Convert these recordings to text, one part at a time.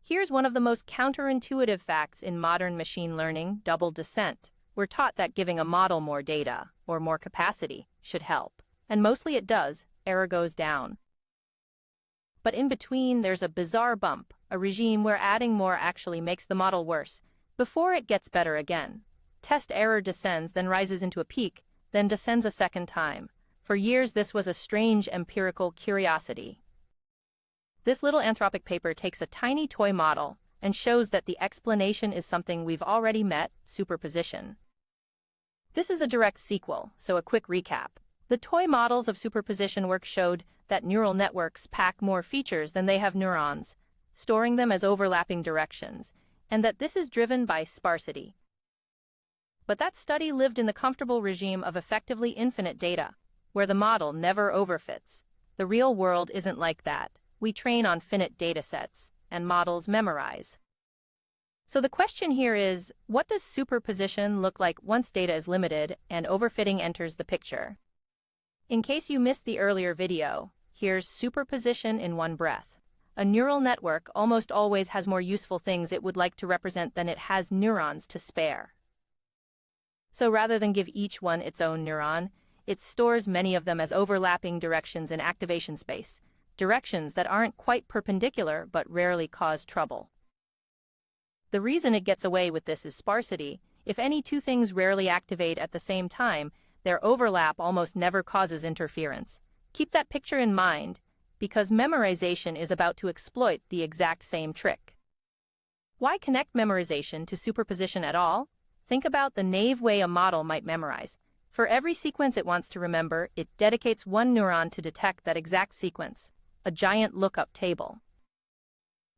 Here's one of the most counterintuitive facts in modern machine learning: double descent. We're taught that giving a model more data, or more capacity, should help. And mostly it does, error goes down. But in between, there's a bizarre bump, a regime where adding more actually makes the model worse, before it gets better again. Test error descends, then rises into a peak, then descends a second time. For years, this was a strange empirical curiosity. This little Anthropic paper takes a tiny toy model and shows that the explanation is something we've already met: superposition. This is a direct sequel, so a quick recap. The toy models of superposition work showed that neural networks pack more features than they have neurons, storing them as overlapping directions, and that this is driven by sparsity. But that study lived in the comfortable regime of effectively infinite data, where the model never overfits. The real world isn't like that. We train on finite datasets, and models memorize. So the question here is, what does superposition look like once data is limited and overfitting enters the picture? In case you missed the earlier video, here's superposition in one breath. A neural network almost always has more useful things it would like to represent than it has neurons to spare. So rather than give each one its own neuron, it stores many of them as overlapping directions in activation space, directions that aren't quite perpendicular but rarely cause trouble. The reason it gets away with this is sparsity. If any two things rarely activate at the same time, their overlap almost never causes interference. Keep that picture in mind, because memorization is about to exploit the exact same trick. Why connect memorization to superposition at all? Think about the naive way a model might memorize. For every sequence it wants to remember, it dedicates one neuron to detect that exact sequence, a giant lookup table.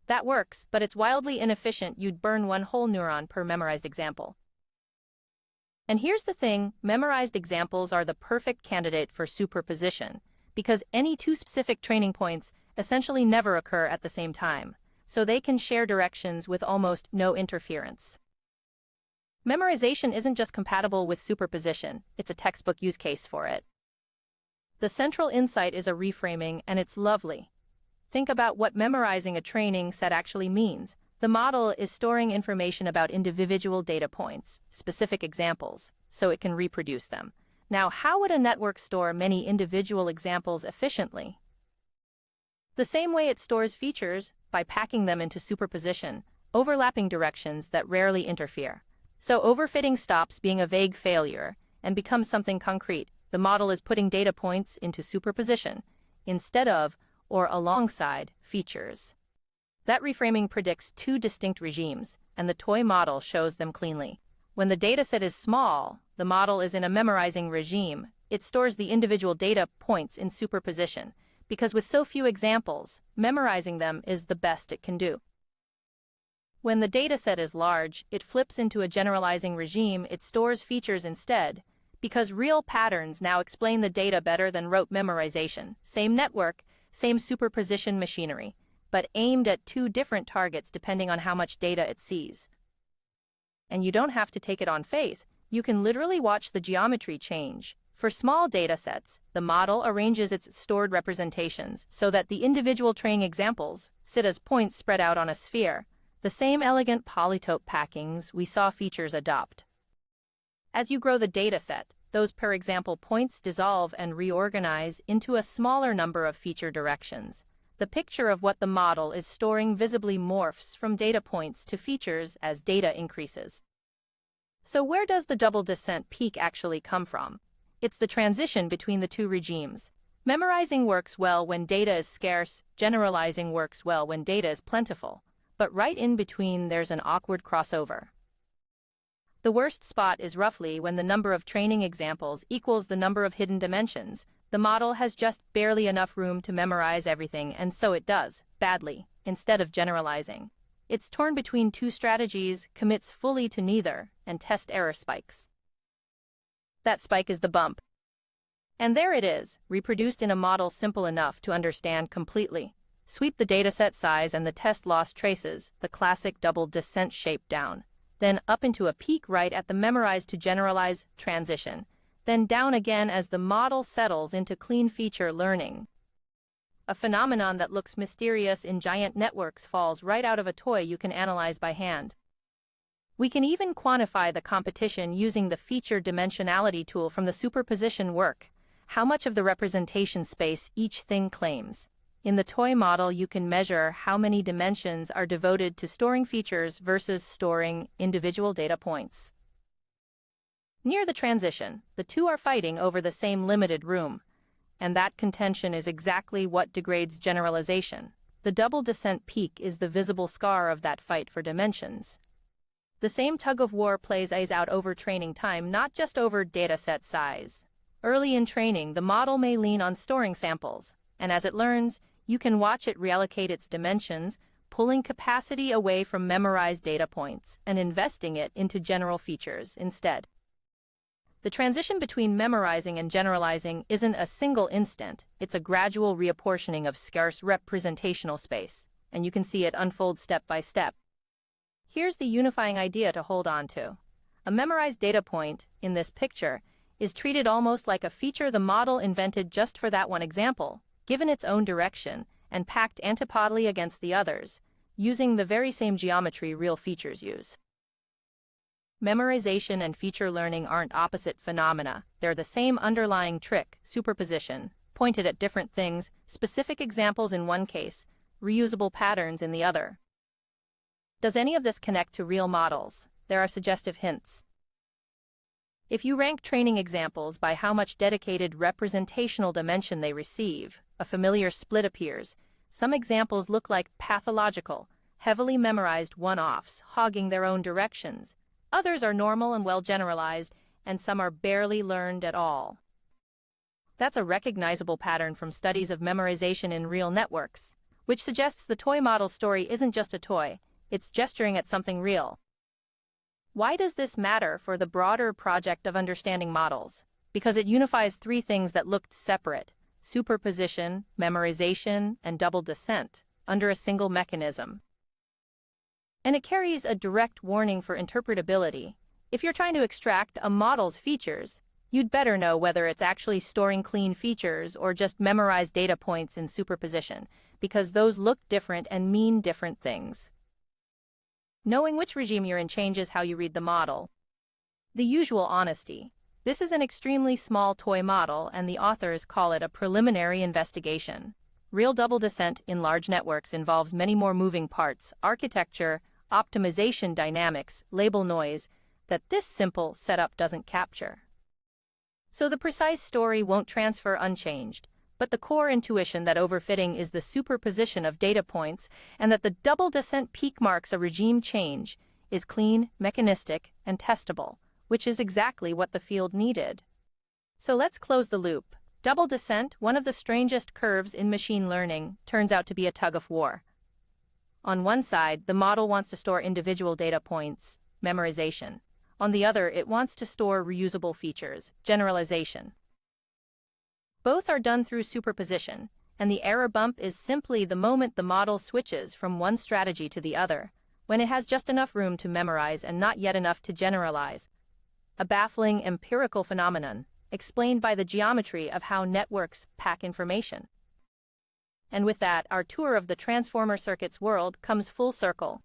That works, but it's wildly inefficient. You'd burn one whole neuron per memorized example. And here's the thing: memorized examples are the perfect candidate for superposition, because any two specific training points essentially never occur at the same time, so they can share directions with almost no interference. Memorization isn't just compatible with superposition, it's a textbook use case for it. The central insight is a reframing, and it's lovely. Think about what memorizing a training set actually means. The model is storing information about individual data points, specific examples, so it can reproduce them. Now, how would a network store many individual examples efficiently? The same way it stores features, by packing them into superposition, overlapping directions that rarely interfere. So overfitting stops being a vague failure and becomes something concrete. The model is putting data points into superposition instead of, or alongside, features. That reframing predicts two distinct regimes, and the toy model shows them cleanly. When the dataset is small, the model is in a memorizing regime. It stores the individual data points in superposition, because with so few examples, memorizing them is the best it can do. When the dataset is large, it flips into a generalizing regime. It stores features instead, because real patterns now explain the data better than rote memorization. Same network, same superposition machinery, but aimed at two different targets depending on how much data it sees. And you don't have to take it on faith. You can literally watch the geometry change. For small datasets, the model arranges its stored representations so that the individual training examples sit as points spread out on a sphere, the same elegant polytope packings we saw features adopt. As you grow the dataset, those per example points dissolve and reorganize into a smaller number of feature directions. The picture of what the model is storing visibly morphs from data points to features as data increases. So where does the double descent peak actually come from? It's the transition between the two regimes. Memorizing works well when data is scarce, generalizing works well when data is plentiful, but right in between there's an awkward crossover. The worst spot is roughly when the number of training examples equals the number of hidden dimensions. The model has just barely enough room to memorize everything, and so it does, badly, instead of generalizing. It's torn between two strategies, commits fully to neither, and test error spikes. That spike is the bump. And there it is, reproduced in a model simple enough to understand completely. Sweep the dataset size and the test loss traces, the classic double descent shape down, then up into a peak right at the memorized to generalize transition, then down again as the model settles into clean feature learning. A phenomenon that looks mysterious in giant networks falls right out of a toy you can analyze by hand. We can even quantify the competition using the feature dimensionality tool from the superposition work, how much of the representation space each thing claims. In the toy model, you can measure how many dimensions are devoted to storing features versus storing individual data points. Near the transition, the two are fighting over the same limited room, and that contention is exactly what degrades generalization. The double descent peak is the visible scar of that fight for dimensions. The same tug-of-war plays out over training time, not just over dataset size. Early in training, the model may lean on storing samples, and as it learns, you can watch it reallocate its dimensions, pulling capacity away from memorized data points and investing it into general features instead. The transition between memorizing and generalizing isn't a single instant, it's a gradual reapportioning of scarce representational space, and you can see it unfold step by step. Here's the unifying idea to hold on to. A memorized data point, in this picture, is treated almost like a feature the model invented just for that one example, given its own direction, and packed antipodally against the others, using the very same geometry real features use. Memorization and feature learning aren't opposite phenomena, they're the same underlying trick, superposition, pointed at different things, specific examples in one case, reusable patterns in the other. Does any of this connect to real models? There are suggestive hints. If you rank training examples by how much dedicated representational dimension they receive, a familiar split appears. Some examples look like pathological, heavily memorized one-offs, hogging their own directions. Others are normal and well generalized, and some are barely learned at all. That's a recognizable pattern from studies of memorization in real networks, which suggests the toy model story isn't just a toy, it's gesturing at something real. Why does this matter for the broader project of understanding models? Because it unifies three things that looked separate: superposition, memorization, and double descent, under a single mechanism. And it carries a direct warning for interpretability. If you're trying to extract a model's features, you'd better know whether it's actually storing clean features or just memorized data points in superposition, because those look different and mean different things. Knowing which regime you're in changes how you read the model. The usual honesty. This is an extremely small toy model, and the authors call it a preliminary investigation. Real double descent in large networks involves many more moving parts, architecture, optimization dynamics, label noise, that this simple setup doesn't capture. So the precise story won't transfer unchanged, but the core intuition that overfitting is the superposition of data points and that the double descent peak marks a regime change is clean, mechanistic, and testable, which is exactly what the field needed. So let's close the loop. Double descent, one of the strangest curves in machine learning, turns out to be a tug-of-war. On one side, the model wants to store individual data points, memorization. On the other, it wants to store reusable features, generalization. Both are done through superposition, and the error bump is simply the moment the model switches from one strategy to the other, when it has just enough room to memorize and not yet enough to generalize. A baffling empirical phenomenon, explained by the geometry of how networks pack information. And with that, our tour of the transformer circuits world comes full circle.